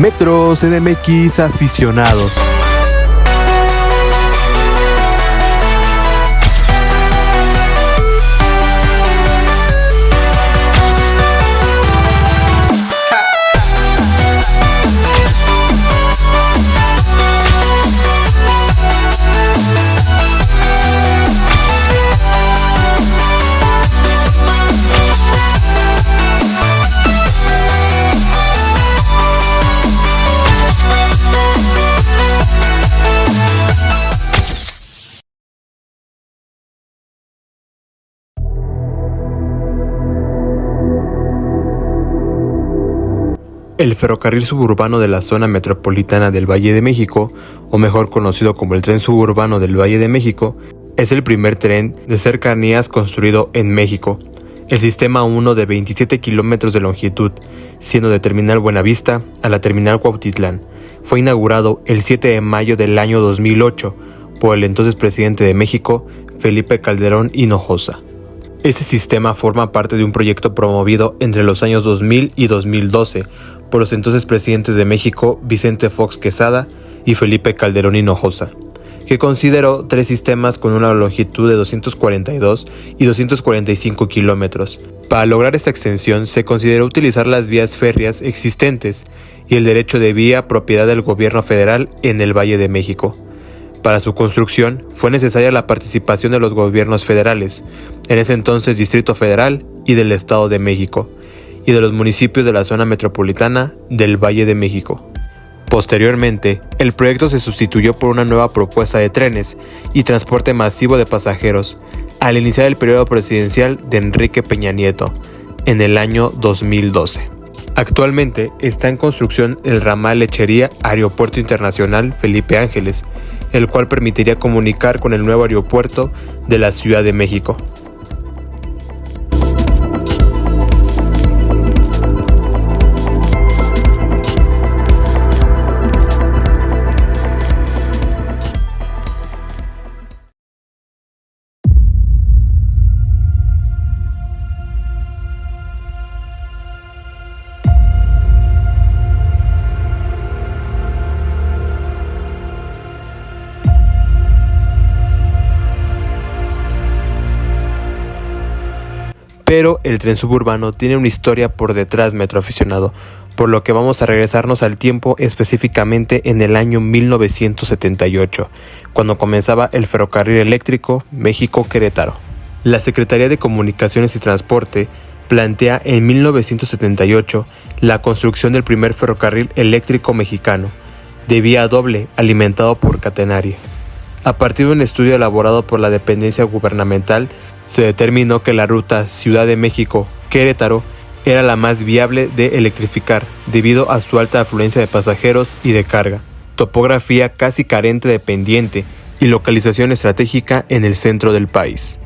Metro CDMX aficionados. El ferrocarril suburbano de la zona metropolitana del Valle de México, o mejor conocido como el Tren Suburbano del Valle de México, es el primer tren de cercanías construido en México. El sistema 1 de 27 kilómetros de longitud, siendo de Terminal Buenavista a la Terminal Cuautitlán, fue inaugurado el 7 de mayo del año 2008 por el entonces presidente de México, Felipe Calderón Hinojosa. Este sistema forma parte de un proyecto promovido entre los años 2000 y 2012 por los entonces presidentes de México, Vicente Fox Quesada y Felipe Calderón Hinojosa, que consideró tres sistemas con una longitud de 242 y 245 kilómetros. Para lograr esta extensión se consideró utilizar las vías férreas existentes y el derecho de vía propiedad del gobierno federal en el Valle de México. Para su construcción fue necesaria la participación de los gobiernos federales, en ese entonces Distrito Federal y del Estado de México, y de los municipios de la zona metropolitana del Valle de México. Posteriormente, el proyecto se sustituyó por una nueva propuesta de trenes y transporte masivo de pasajeros, al iniciar el periodo presidencial de Enrique Peña Nieto, en el año 2012. Actualmente está en construcción el ramal Lechería Aeropuerto Internacional Felipe Ángeles, el cual permitiría comunicar con el nuevo aeropuerto de la Ciudad de México. Pero el tren suburbano tiene una historia por detrás, metroaficionado, por lo que vamos a regresarnos al tiempo, específicamente en el año 1978, cuando comenzaba el ferrocarril eléctrico México-Querétaro. La Secretaría de Comunicaciones y Transporte plantea en 1978 la construcción del primer ferrocarril eléctrico mexicano, de vía doble, alimentado por catenaria. A partir de un estudio elaborado por la dependencia gubernamental, se determinó que la ruta Ciudad de México-Querétaro era la más viable de electrificar debido a su alta afluencia de pasajeros y de carga, topografía casi carente de pendiente y localización estratégica en el centro del país.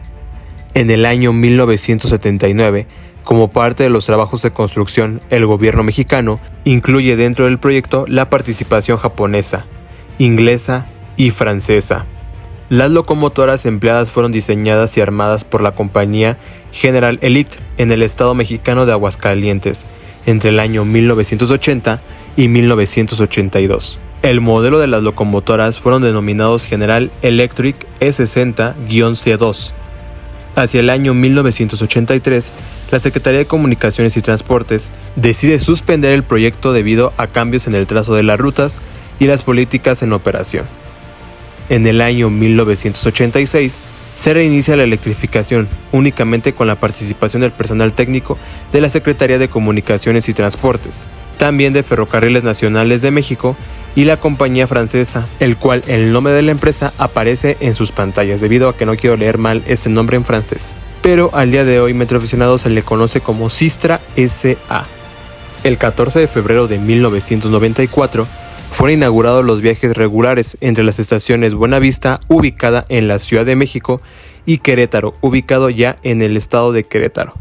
En el año 1979, como parte de los trabajos de construcción, el gobierno mexicano incluye dentro del proyecto la participación japonesa, inglesa y francesa. Las locomotoras empleadas fueron diseñadas y armadas por la compañía General Electric en el estado mexicano de Aguascalientes entre el año 1980 y 1982. El modelo de las locomotoras fueron denominados General Electric E60-C2. Hacia el año 1983, la Secretaría de Comunicaciones y Transportes decide suspender el proyecto debido a cambios en el trazo de las rutas y las políticas en operación. En el año 1986 se reinicia la electrificación únicamente con la participación del personal técnico de la Secretaría de Comunicaciones y Transportes, también de Ferrocarriles Nacionales de México y la compañía francesa, el cual el nombre de la empresa aparece en sus pantallas debido a que no quiero leer mal este nombre en francés. Pero al día de hoy Metroaficionado se le conoce como Systra S.A. El 14 de febrero de 1994 fueron inaugurados los viajes regulares entre las estaciones Buenavista, ubicada en la Ciudad de México, y Querétaro, ubicado ya en el estado de Querétaro.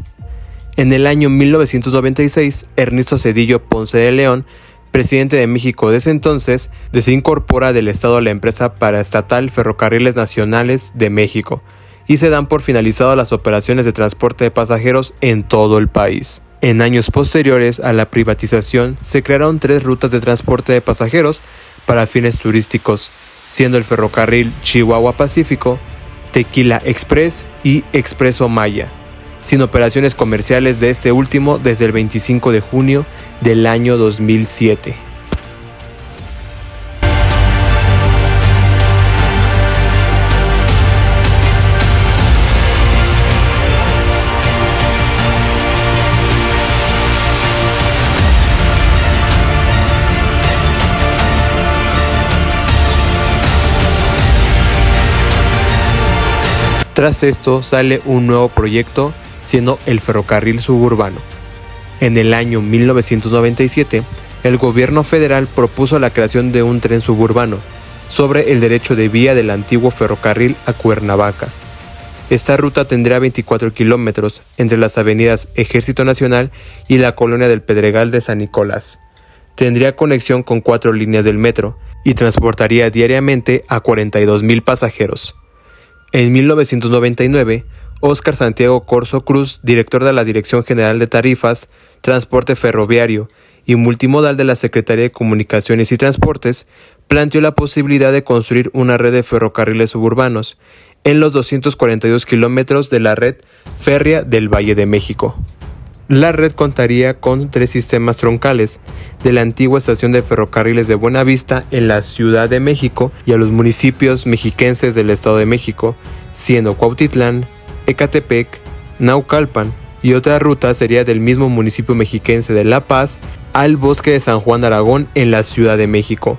En el año 1996, Ernesto Zedillo Ponce de León, presidente de México desde entonces, desincorpora del estado la empresa paraestatal Ferrocarriles Nacionales de México, y se dan por finalizadas las operaciones de transporte de pasajeros en todo el país. En años posteriores a la privatización se crearon 3 rutas de transporte de pasajeros para fines turísticos, siendo el ferrocarril Chihuahua-Pacífico, Tequila Express y Expreso Maya, sin operaciones comerciales de este último desde el 25 de junio del año 2007. Tras esto sale un nuevo proyecto, siendo el ferrocarril suburbano. En el año 1997, el gobierno federal propuso la creación de un tren suburbano sobre el derecho de vía del antiguo ferrocarril a Cuernavaca. Esta ruta tendría 24 kilómetros entre las avenidas Ejército Nacional y la colonia del Pedregal de San Nicolás. Tendría conexión con 4 líneas del metro y transportaría diariamente a 42,000 pasajeros. En 1999, Óscar Santiago Corzo Cruz, director de la Dirección General de Tarifas, Transporte Ferroviario y Multimodal de la Secretaría de Comunicaciones y Transportes, planteó la posibilidad de construir una red de ferrocarriles suburbanos en los 242 kilómetros de la red férrea del Valle de México. La red contaría con 3 sistemas troncales de la antigua estación de ferrocarriles de Buenavista en la Ciudad de México y a los municipios mexiquenses del Estado de México, siendo Cuautitlán, Ecatepec, Naucalpan, y otra ruta sería del mismo municipio mexiquense de La Paz al Bosque de San Juan de Aragón en la Ciudad de México.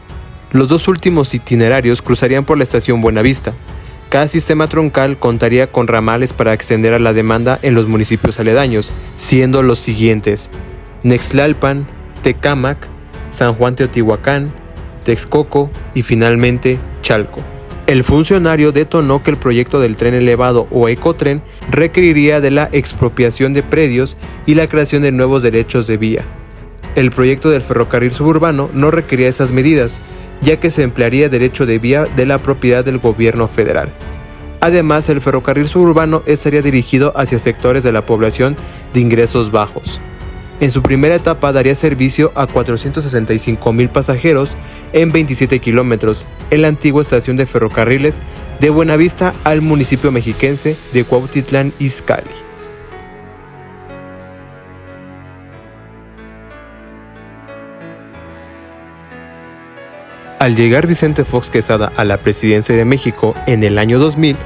Los 2 últimos itinerarios cruzarían por la estación Buenavista. Cada sistema troncal contaría con ramales para extender a la demanda en los municipios aledaños, siendo los siguientes: Nextlalpan, Tecámac, San Juan Teotihuacán, Texcoco y finalmente Chalco. El funcionario detonó que el proyecto del tren elevado o ecotren requeriría de la expropiación de predios y la creación de nuevos derechos de vía. El proyecto del ferrocarril suburbano no requería esas medidas, ya que se emplearía derecho de vía de la propiedad del gobierno federal. Además, el ferrocarril suburbano estaría dirigido hacia sectores de la población de ingresos bajos. En su primera etapa daría servicio a 465,000 pasajeros en 27 kilómetros en la antigua estación de ferrocarriles de Buenavista al municipio mexiquense de Cuautitlán Izcalli. Al llegar Vicente Fox Quesada a la presidencia de México en el año 2000,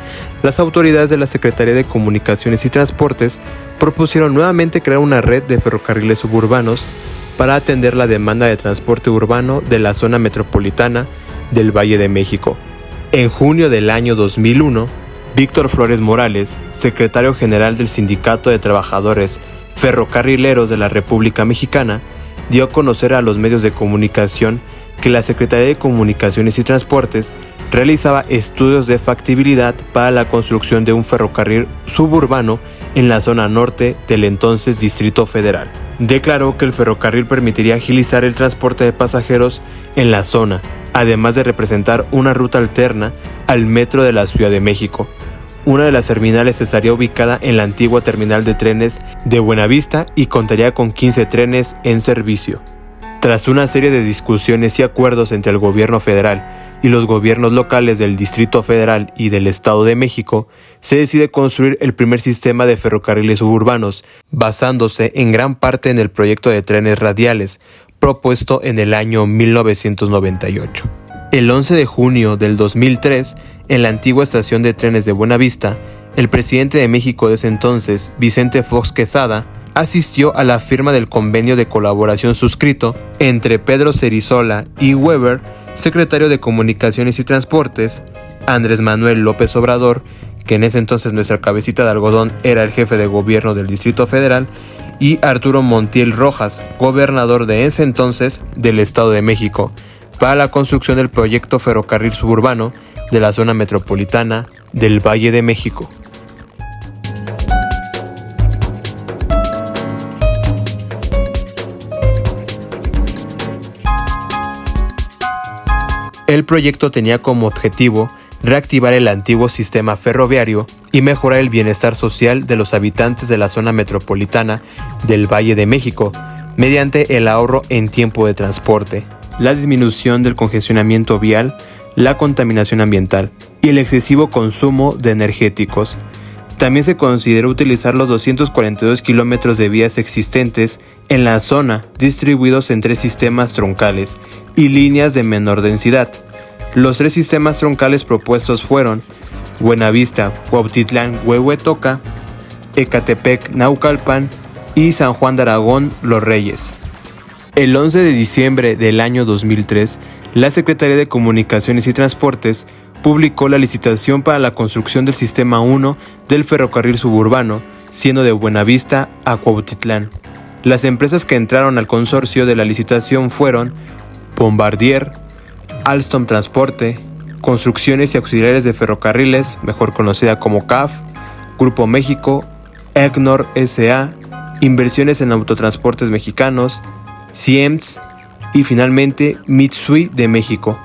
las autoridades de la Secretaría de Comunicaciones y Transportes propusieron nuevamente crear una red de ferrocarriles suburbanos para atender la demanda de transporte urbano de la zona metropolitana del Valle de México. En junio del año 2001, Víctor Flores Morales, secretario general del Sindicato de Trabajadores Ferrocarrileros de la República Mexicana, dio a conocer a los medios de comunicación que la Secretaría de Comunicaciones y Transportes realizaba estudios de factibilidad para la construcción de un ferrocarril suburbano en la zona norte del entonces Distrito Federal. Declaró que el ferrocarril permitiría agilizar el transporte de pasajeros en la zona, además de representar una ruta alterna al metro de la Ciudad de México. Una de las terminales estaría ubicada en la antigua terminal de trenes de Buenavista y contaría con 15 trenes en servicio. Tras una serie de discusiones y acuerdos entre el gobierno federal y los gobiernos locales del Distrito Federal y del Estado de México, se decide construir el primer sistema de ferrocarriles suburbanos, basándose en gran parte en el proyecto de trenes radiales, propuesto en el año 1998. El 11 de junio del 2003, en la antigua estación de trenes de Buenavista, el presidente de México de ese entonces, Vicente Fox Quesada, asistió a la firma del convenio de colaboración suscrito entre Pedro Cerizola y Weber, secretario de Comunicaciones y Transportes, Andrés Manuel López Obrador, que en ese entonces nuestra cabecita de algodón era el jefe de gobierno del Distrito Federal, y Arturo Montiel Rojas, gobernador de ese entonces del Estado de México, para la construcción del proyecto ferrocarril suburbano de la zona metropolitana del Valle de México. El proyecto tenía como objetivo reactivar el antiguo sistema ferroviario y mejorar el bienestar social de los habitantes de la zona metropolitana del Valle de México, mediante el ahorro en tiempo de transporte, la disminución del congestionamiento vial, la contaminación ambiental y el excesivo consumo de energéticos. También se consideró utilizar los 242 kilómetros de vías existentes en la zona, distribuidos en 3 sistemas troncales y líneas de menor densidad. Los 3 sistemas troncales propuestos fueron Buenavista, Cuautitlán, Huehuetoca, Ecatepec, Naucalpan y San Juan de Aragón, Los Reyes. El 11 de diciembre del año 2003, la Secretaría de Comunicaciones y Transportes publicó la licitación para la construcción del Sistema 1 del ferrocarril suburbano, siendo de Buenavista a Cuautitlán. Las empresas que entraron al consorcio de la licitación fueron Bombardier, Alstom Transporte, Construcciones y Auxiliares de Ferrocarriles, mejor conocida como CAF, Grupo México, EGNOR S.A., Inversiones en Autotransportes Mexicanos, Siemens y finalmente Mitsui de México.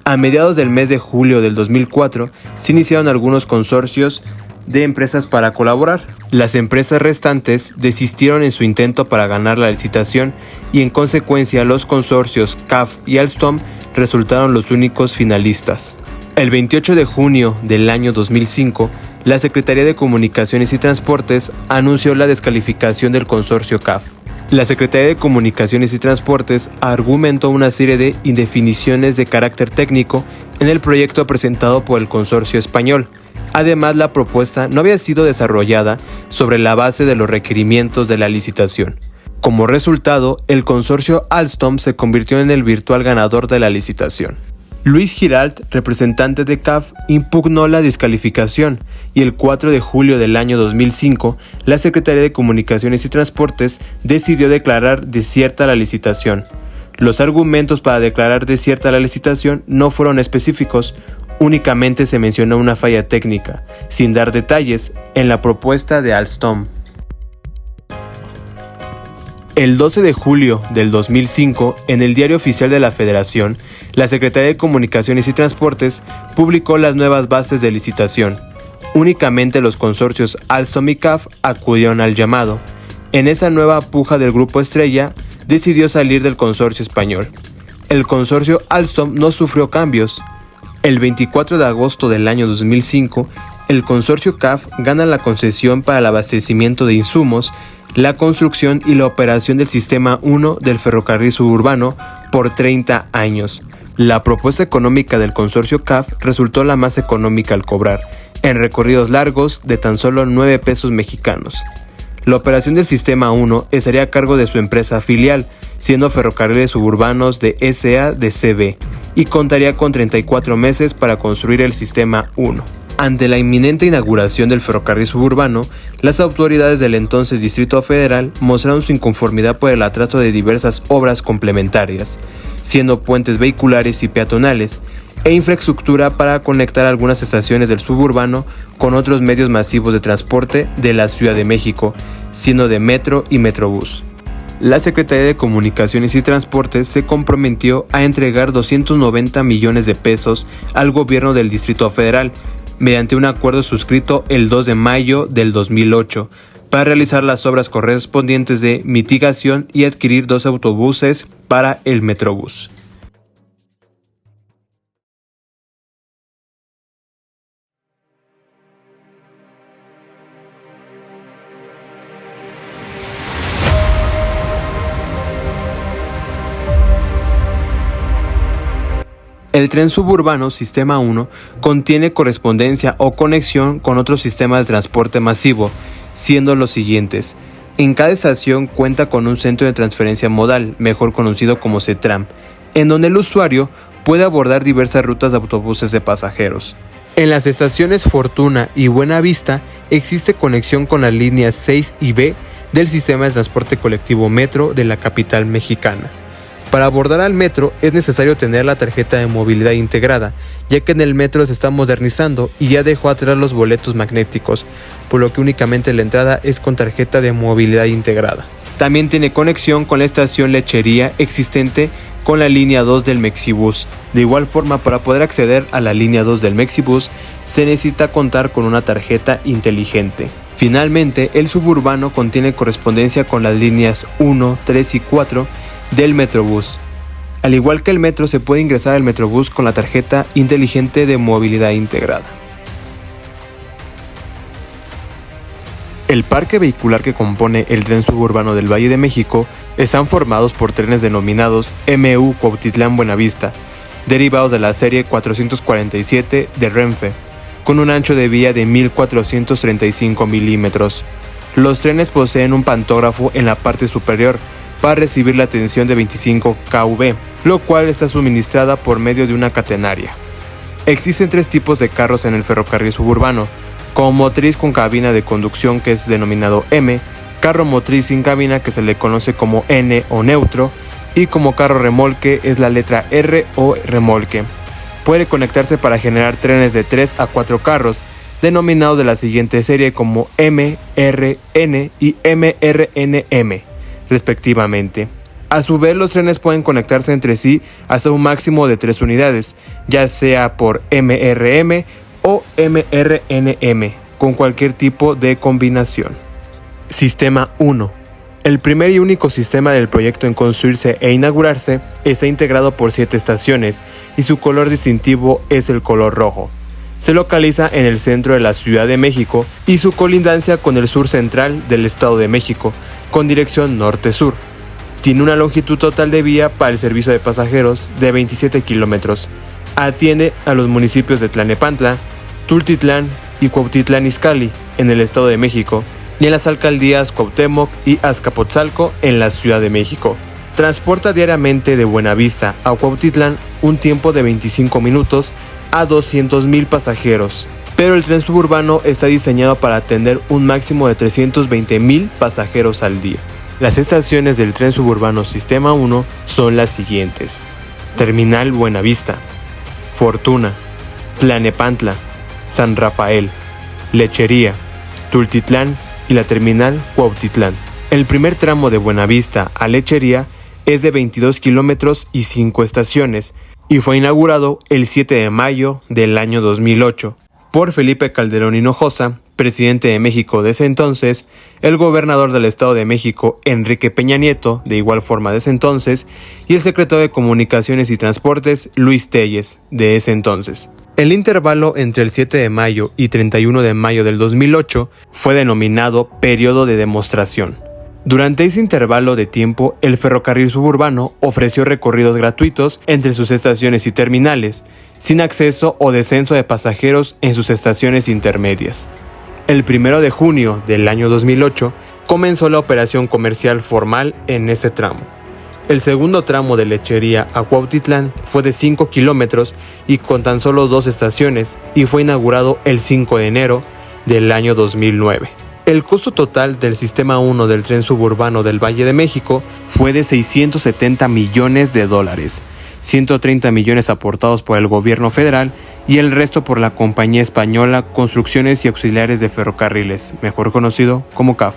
A mediados del mes de julio del 2004 se iniciaron algunos consorcios de empresas para colaborar. Las empresas restantes desistieron en su intento para ganar la licitación y en consecuencia los consorcios CAF y Alstom resultaron los únicos finalistas. El 28 de junio del año 2005, la Secretaría de Comunicaciones y Transportes anunció la descalificación del consorcio CAF. La Secretaría de Comunicaciones y Transportes argumentó una serie de indefiniciones de carácter técnico en el proyecto presentado por el consorcio español. Además, la propuesta no había sido desarrollada sobre la base de los requerimientos de la licitación. Como resultado, el consorcio Alstom se convirtió en el virtual ganador de la licitación. Luis Giralt, representante de CAF, impugnó la descalificación y el 4 de julio del año 2005, la Secretaría de Comunicaciones y Transportes decidió declarar desierta la licitación. Los argumentos para declarar desierta la licitación no fueron específicos, únicamente se mencionó una falla técnica, sin dar detalles, en la propuesta de Alstom. El 12 de julio del 2005, en el Diario Oficial de la Federación, la Secretaría de Comunicaciones y Transportes publicó las nuevas bases de licitación. Únicamente los consorcios Alstom y CAF acudieron al llamado. En esa nueva puja del Grupo Estrella, decidió salir del consorcio español. El consorcio Alstom no sufrió cambios. El 24 de agosto del año 2005, el consorcio CAF gana la concesión para el abastecimiento de insumos, la construcción y la operación del Sistema 1 del ferrocarril suburbano por 30 años. La propuesta económica del consorcio CAF resultó la más económica al cobrar, en recorridos largos de tan solo 9 pesos mexicanos. La operación del Sistema 1 estaría a cargo de su empresa filial, siendo Ferrocarriles Suburbanos de S.A.D.C.B., y contaría con 34 meses para construir el Sistema 1. Ante la inminente inauguración del ferrocarril suburbano, las autoridades del entonces Distrito Federal mostraron su inconformidad por el atraso de diversas obras complementarias, siendo puentes vehiculares y peatonales, e infraestructura para conectar algunas estaciones del suburbano con otros medios masivos de transporte de la Ciudad de México, siendo de metro y metrobús. La Secretaría de Comunicaciones y Transportes se comprometió a entregar 290 millones de pesos al gobierno del Distrito Federal, mediante un acuerdo suscrito el 2 de mayo del 2008, para realizar las obras correspondientes de mitigación y adquirir 2 autobuses para el Metrobús. El tren suburbano Sistema 1 contiene correspondencia o conexión con otros sistemas de transporte masivo, siendo los siguientes. En cada estación cuenta con un centro de transferencia modal, mejor conocido como CETRAM, en donde el usuario puede abordar diversas rutas de autobuses de pasajeros. En las estaciones Fortuna y Buenavista existe conexión con las líneas 6 y B del sistema de transporte colectivo Metro de la capital mexicana. Para abordar al metro es necesario tener la tarjeta de movilidad integrada, ya que en el metro se está modernizando y ya dejó atrás los boletos magnéticos, por lo que únicamente la entrada es con tarjeta de movilidad integrada. También tiene conexión con la estación Lechería existente con la línea 2 del Mexibus. De igual forma, para poder acceder a la línea 2 del Mexibus, se necesita contar con una tarjeta inteligente. Finalmente, el suburbano contiene correspondencia con las líneas 1, 3 y 4 del Metrobús. Al igual que el metro, se puede ingresar al Metrobús con la tarjeta inteligente de movilidad integrada. El parque vehicular que compone el tren suburbano del Valle de México están formados por trenes denominados MU Cuautitlán Buenavista, derivados de la serie 447 de Renfe, con un ancho de vía de 1435 milímetros. Los trenes poseen un pantógrafo en la parte superior para recibir la tensión de 25 kV, lo cual está suministrada por medio de una catenaria. Existen tres tipos de carros en el ferrocarril suburbano: como motriz con cabina de conducción, que es denominado M, carro motriz sin cabina, que se le conoce como N o neutro, y como carro remolque es la letra R o remolque. Puede conectarse para generar trenes de 3 a 4 carros, denominados de la siguiente serie como MRN y MRNM, respectivamente. A su vez, los trenes pueden conectarse entre sí hasta un máximo de 3 unidades, ya sea por MRM o MRNM, con cualquier tipo de combinación. Sistema 1. El primer y único sistema del proyecto en construirse e inaugurarse está integrado por 7 estaciones y su color distintivo es el color rojo. Se localiza en el centro de la Ciudad de México y su colindancia con el sur central del Estado de México, con dirección norte-sur. Tiene una longitud total de vía para el servicio de pasajeros de 27 kilómetros. Atiende a los municipios de Tlalnepantla, Tultitlán y Cuautitlán Izcalli en el Estado de México, y en las alcaldías Cuauhtémoc y Azcapotzalco en la Ciudad de México. Transporta diariamente de Buenavista a Cuautitlán un tiempo de 25 minutos a 200,000 pasajeros, pero el tren suburbano está diseñado para atender un máximo de 320,000 pasajeros al día. Las estaciones del tren suburbano Sistema 1 son las siguientes: Terminal Buenavista, Fortuna, Tlalnepantla, San Rafael, Lechería, Tultitlán y la terminal Cuautitlán. El primer tramo de Buenavista a Lechería es de 22 kilómetros y 5 estaciones y fue inaugurado el 7 de mayo del año 2008 por Felipe Calderón Hinojosa, presidente de México de ese entonces, el gobernador del Estado de México, Enrique Peña Nieto, de igual forma de ese entonces, y el secretario de Comunicaciones y Transportes, Luis Telles, de ese entonces. El intervalo entre el 7 de mayo y 31 de mayo del 2008 fue denominado Periodo de Demostración. Durante ese intervalo de tiempo, el ferrocarril suburbano ofreció recorridos gratuitos entre sus estaciones y terminales, sin acceso o descenso de pasajeros en sus estaciones intermedias. El 1 de junio del año 2008 comenzó la operación comercial formal en ese tramo. El segundo tramo de Lechería a Cuautitlán fue de 5 kilómetros y con tan solo 2 estaciones, y fue inaugurado el 5 de enero del año 2009. El costo total del Sistema 1 del tren suburbano del Valle de México fue de $670 millones, 130 millones aportados por el gobierno federal y el resto por la compañía española Construcciones y Auxiliares de Ferrocarriles, mejor conocido como CAF.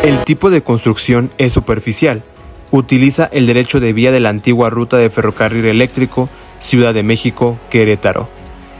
El tipo de construcción es superficial. Utiliza el derecho de vía de la antigua ruta de ferrocarril eléctrico Ciudad de México-Querétaro.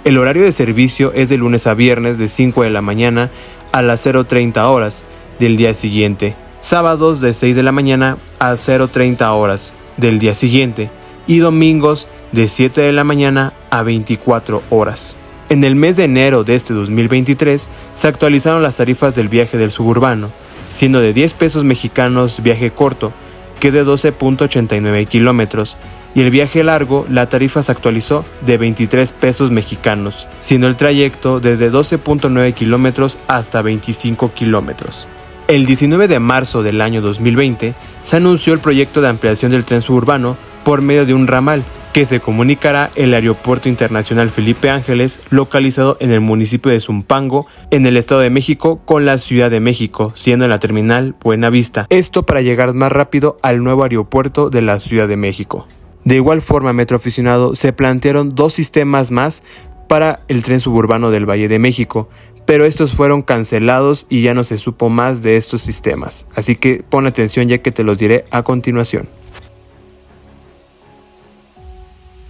El horario de servicio es de lunes a viernes de 5 de la mañana a las 0:30 horas del día siguiente, sábados de 6 de la mañana a 0:30 horas del día siguiente y domingos de 7 de la mañana a 24 horas. En el mes de enero de este 2023 se actualizaron las tarifas del viaje del suburbano, siendo de 10 pesos mexicanos viaje corto, que es de 12.89 kilómetros, y el viaje largo, la tarifa se actualizó de 23 pesos mexicanos, siendo el trayecto desde 12.9 kilómetros hasta 25 kilómetros. El 19 de marzo del año 2020 se anunció el proyecto de ampliación del tren suburbano por medio de un ramal, que se comunicará el Aeropuerto Internacional Felipe Ángeles, localizado en el municipio de Zumpango, en el Estado de México, con la Ciudad de México, siendo en la terminal Buenavista. Esto para llegar más rápido al nuevo aeropuerto de la Ciudad de México. De igual forma, Metro Aficionado, se plantearon 2 sistemas más para el tren suburbano del Valle de México, pero estos fueron cancelados y ya no se supo más de estos sistemas. Así que pon atención ya que te los diré a continuación.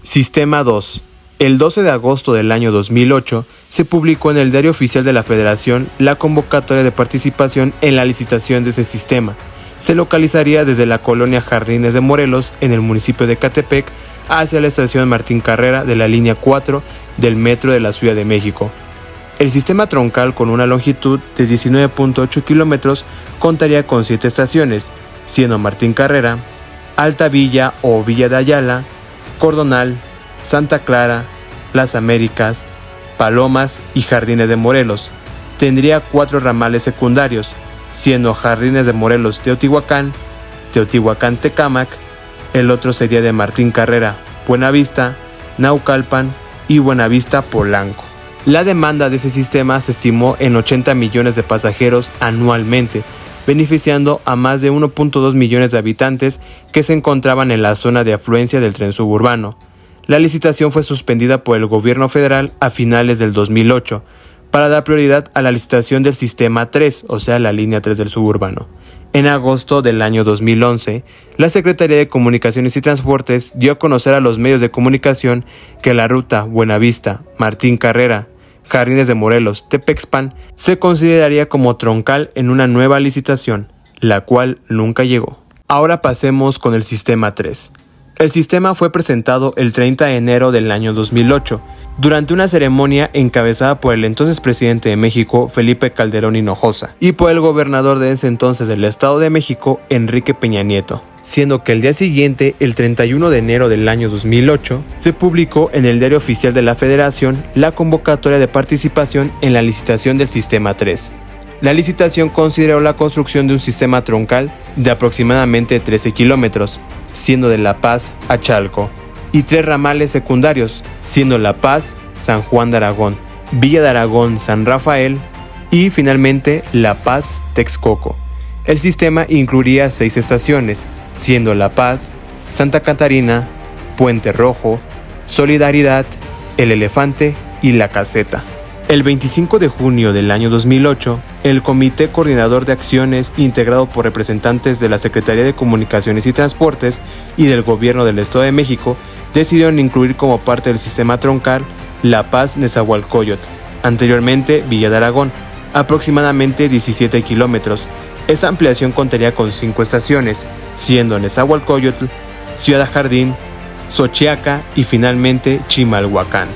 Sistema 2. El 12 de agosto del año 2008 se publicó en el Diario Oficial de la Federación la convocatoria de participación en la licitación de ese sistema. Se localizaría desde la colonia Jardines de Morelos, en el municipio de Ecatepec, hacia la estación Martín Carrera de la línea 4 del metro de la Ciudad de México. El sistema troncal, con una longitud de 19.8 kilómetros, contaría con 7 estaciones, siendo Martín Carrera, Alta Villa o Villa de Ayala, Cordonal, Santa Clara, Las Américas, Palomas y Jardines de Morelos. Tendría 4 ramales secundarios, siendo Jardines de Morelos Teotihuacán, Teotihuacán Tecámac, el otro sería de Martín Carrera, Buenavista, Naucalpan y Buenavista Polanco. La demanda de ese sistema se estimó en 80 millones de pasajeros anualmente, beneficiando a más de 1.2 millones de habitantes que se encontraban en la zona de afluencia del tren suburbano. La licitación fue suspendida por el gobierno federal a finales del 2008 para dar prioridad a la licitación del Sistema 3, o sea, la línea 3 del suburbano. En agosto del año 2011, la Secretaría de Comunicaciones y Transportes dio a conocer a los medios de comunicación que la ruta Buenavista, Martín Carrera, Jardines de Morelos, Tepexpan se consideraría como troncal en una nueva licitación, la cual nunca llegó. Ahora pasemos con el Sistema 3. El sistema fue presentado el 30 de enero del año 2008, durante una ceremonia encabezada por el entonces presidente de México, Felipe Calderón Hinojosa, y por el gobernador de ese entonces del Estado de México, Enrique Peña Nieto, siendo que el día siguiente, el 31 de enero del año 2008, se publicó en el Diario Oficial de la Federación la convocatoria de participación en la licitación del Sistema 3. La licitación consideró la construcción de un sistema troncal de aproximadamente 13 kilómetros, siendo de La Paz a Chalco, y 3 ramales secundarios, siendo La Paz, San Juan de Aragón, Villa de Aragón, San Rafael y finalmente La Paz, Texcoco. El sistema incluiría 6 estaciones, siendo La Paz, Santa Catarina, Puente Rojo, Solidaridad, El Elefante y La Caseta. El 25 de junio del año 2008, el Comité Coordinador de Acciones, integrado por representantes de la Secretaría de Comunicaciones y Transportes y del Gobierno del Estado de México, decidieron incluir como parte del sistema troncal La Paz Nezahualcóyotl, anteriormente Villa de Aragón, aproximadamente 17 kilómetros. Esta ampliación contaría con 5 estaciones, siendo Nezahualcóyotl, Ciudad Jardín, Xochiaca y finalmente Chimalhuacán.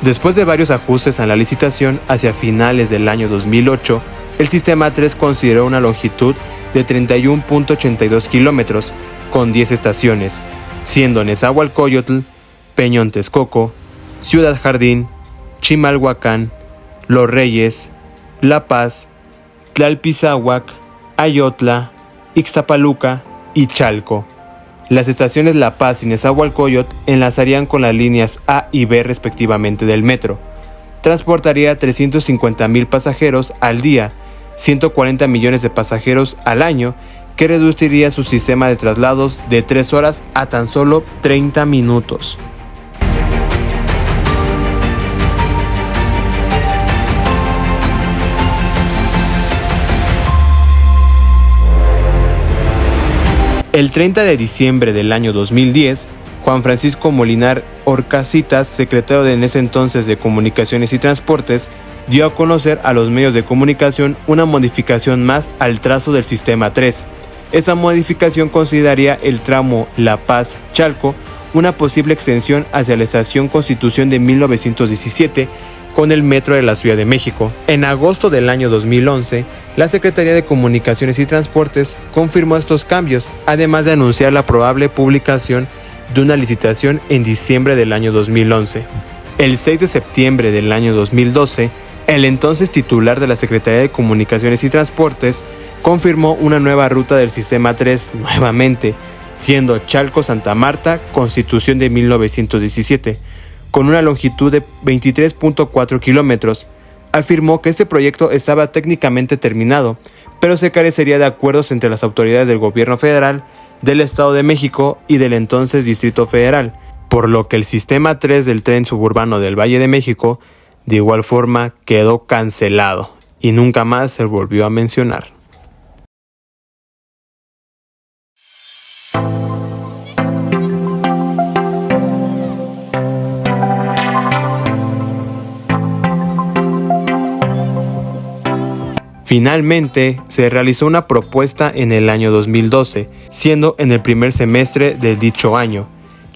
Después de varios ajustes a la licitación hacia finales del año 2008, el Sistema 3 consideró una longitud de 31.82 kilómetros con 10 estaciones, siendo Nezahualcóyotl, Peñón Texcoco, Ciudad Jardín, Chimalhuacán, Los Reyes, La Paz, Tlalpizáhuac, Ayotla, Ixtapaluca y Chalco. Las estaciones La Paz y Nezahualcóyotl enlazarían con las líneas A y B respectivamente del metro. Transportaría 350,000 pasajeros al día, 140 millones de pasajeros al año, que reduciría su sistema de traslados de 3 horas a tan solo 30 minutos. El 30 de diciembre del año 2010, Juan Francisco Molinar Horcasitas, secretario en ese entonces de Comunicaciones y Transportes, dio a conocer a los medios de comunicación una modificación más al trazo del Sistema 3. Esta modificación consideraría el tramo La Paz-Chalco una posible extensión hacia la Estación Constitución de 1917 con el metro de la Ciudad de México. En agosto del año 2011, la Secretaría de Comunicaciones y Transportes confirmó estos cambios, además de anunciar la probable publicación de una licitación en diciembre del año 2011. El 6 de septiembre del año 2012, el entonces titular de la Secretaría de Comunicaciones y Transportes confirmó una nueva ruta del Sistema 3 nuevamente, siendo Chalco-Santa Marta, Constitución de 1917, con una longitud de 23.4 kilómetros. Afirmó que este proyecto estaba técnicamente terminado, pero se carecería de acuerdos entre las autoridades del gobierno federal, del Estado de México y del entonces Distrito Federal, por lo que el Sistema 3 del tren suburbano del Valle de México De igual forma quedó cancelado y nunca más se volvió a mencionar. Finalmente, se realizó una propuesta en el año 2012, siendo en el primer semestre del dicho año.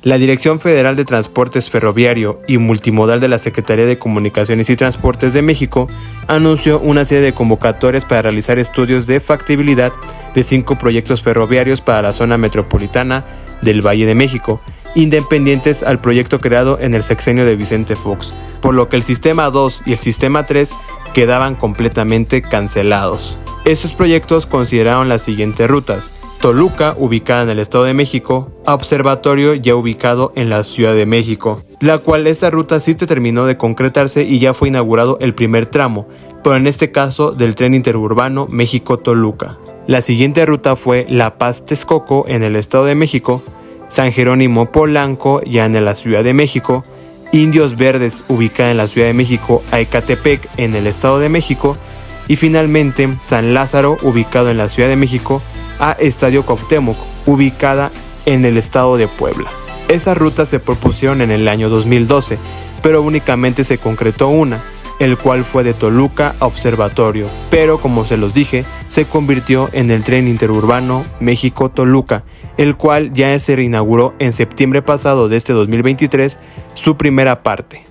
La Dirección Federal de Transportes Ferroviario y Multimodal de la Secretaría de Comunicaciones y Transportes de México anunció una serie de convocatorias para realizar estudios de factibilidad de 5 proyectos ferroviarios para la zona metropolitana del Valle de México, independientes al proyecto creado en el sexenio de Vicente Fox, por lo que el Sistema 2 y el Sistema 3 quedaban completamente cancelados. Estos proyectos consideraron las siguientes rutas: Toluca, ubicada en el Estado de México, a Observatorio, ya ubicado en la Ciudad de México, la cual esta ruta sí terminó de concretarse y ya fue inaugurado el primer tramo, pero en este caso del tren interurbano México-Toluca. La siguiente ruta fue La Paz-Texcoco en el Estado de México, San Jerónimo-Polanco ya en la Ciudad de México, Indios Verdes, ubicada en la Ciudad de México, a Ecatepec en el Estado de México, y finalmente San Lázaro, ubicado en la Ciudad de México, a Estadio Cuauhtémoc, ubicada en el Estado de Puebla. Esas rutas se propusieron en el año 2012, pero únicamente se concretó una, el cual fue de Toluca a Observatorio, pero como se los dije, se convirtió en el tren interurbano México-Toluca, el cual ya se reinauguró en septiembre pasado de este 2023, su primera parte.